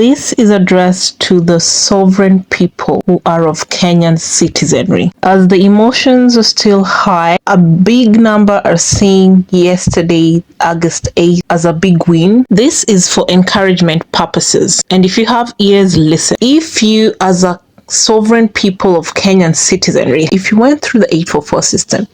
This is addressed to the sovereign people who are of Kenyan citizenry. As the emotions are still high, a big number are seeing yesterday, August 8th, as a big win. This is for encouragement purposes. And if you have ears, listen. If you, as a sovereign people of Kenyan citizenry, if you went through the 844 system,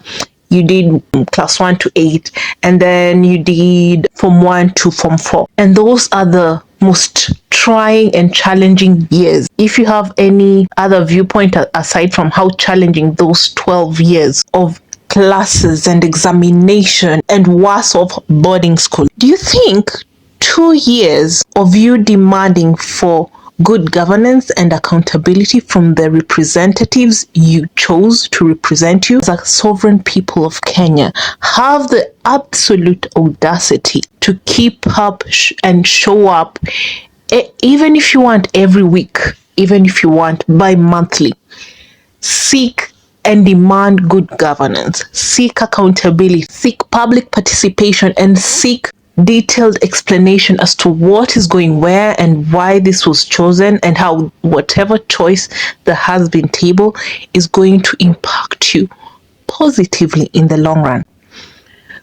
you did class 1 to 8, and then you did form 1 to form 4. And those are the most trying and challenging years. If you have any other viewpoint aside from how challenging those 12 years of classes and examination and worse of boarding school, do you think 2 years of you demanding for good governance and accountability from the representatives you chose to represent you as a sovereign people of Kenya have the absolute audacity to keep up and show up, even if you want every week, even if you want bi-monthly, seek and demand good governance, seek accountability, seek public participation, and seek detailed explanation as to what is going where and why this was chosen, and how whatever choice that has been tabled is going to impact you positively in the long run.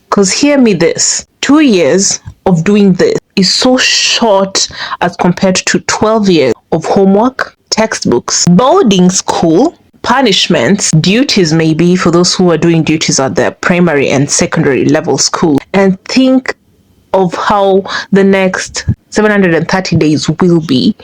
Because hear me this, 2 years of doing this is so short as compared to 12 years of homework, textbooks, boarding school, punishments, duties maybe for those who are doing duties at their primary and secondary level school. And think of how the next 730 days will be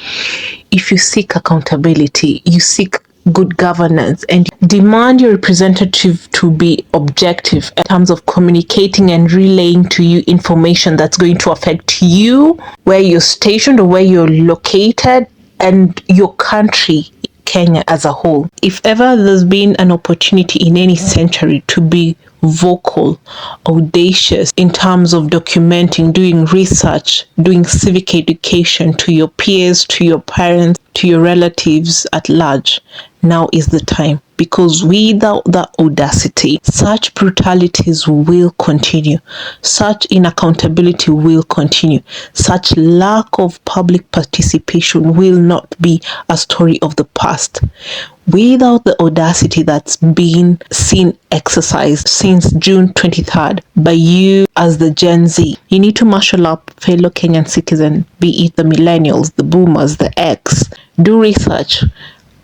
if you seek accountability, you seek good governance, and demand your representative to be objective in terms of communicating and relaying to you information that's going to affect you, where you're stationed or where you're located, and your country, Kenya as a whole. If ever there's been an opportunity in any century to be vocal, audacious in terms of documenting, doing research, doing civic education to your peers, to your parents, to your relatives at large, now is the time. Because without that audacity, such brutalities will continue, such inaccountability will continue, such lack of public participation will not be a story of the past. Without the audacity that's been seen exercised since June 23rd by you as the Gen Z, you need to marshal up fellow Kenyan citizens, be it the millennials, the boomers, the X. Do research.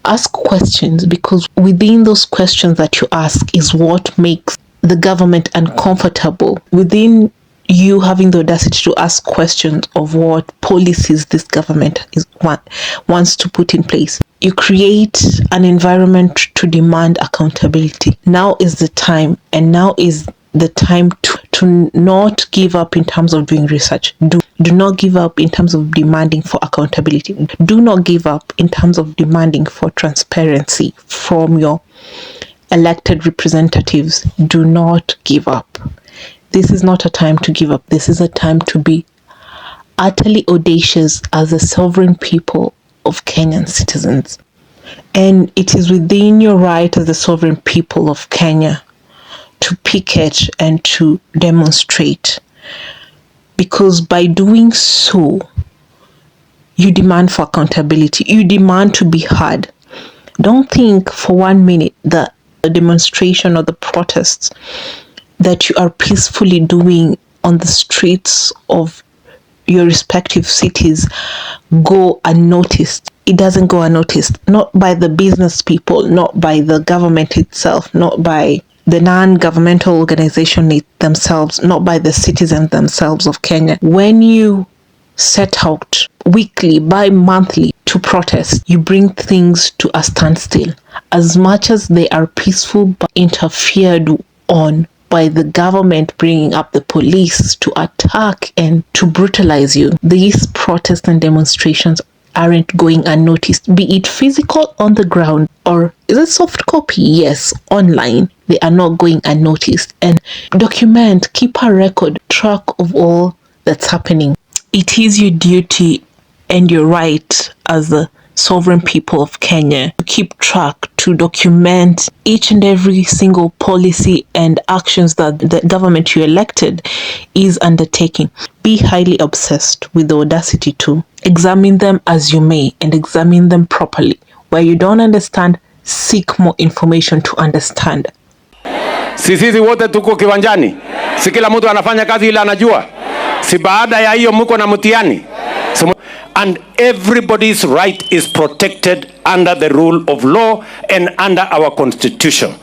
Ask questions, because within those questions that you ask is what makes the government uncomfortable. Within you having the audacity to ask questions of what policies this government wants to put in place, you create an environment to demand accountability. Now is the time, and now is the time to not give up in terms of doing research. Do not give up in terms of demanding for accountability. Do not give up in terms of demanding for transparency from your elected representatives. Do not give up. This is not a time to give up. This is a time to be utterly audacious as a sovereign people of Kenyan citizens. And it is within your right as the sovereign people of Kenya to picket and to demonstrate, because by doing so, you demand for accountability. You demand to be heard. Don't think for 1 minute that the demonstration or the protests that you are peacefully doing on the streets of your respective cities go unnoticed. It doesn't go unnoticed. Not by the business people, not by the government itself, not by the non-governmental organization themselves, not by the citizens themselves of Kenya. When you set out weekly, bi-monthly to protest, you bring things to a standstill. As much as they are peaceful but interfered on by the government bringing up the police to attack and to brutalize you, these protests and demonstrations aren't going unnoticed, be it physical on the ground or is it soft copy? Yes, online. They are not going unnoticed. And document, keep a record, track of all that's happening. It is your duty and your right as the sovereign people of Kenya to keep track, to document each and every single policy and actions that the government you elected is undertaking. Be highly obsessed with the Audacity tool. Examine them as you may and examine them properly. Where you don't understand, seek more information to understand. Sisi wote tuko kiwanjani. Si kila mtu anafanya kazi ile anajua. Si baada ya hiyo mko na mtihani. And everybody's right is protected under the rule of law and under our constitution.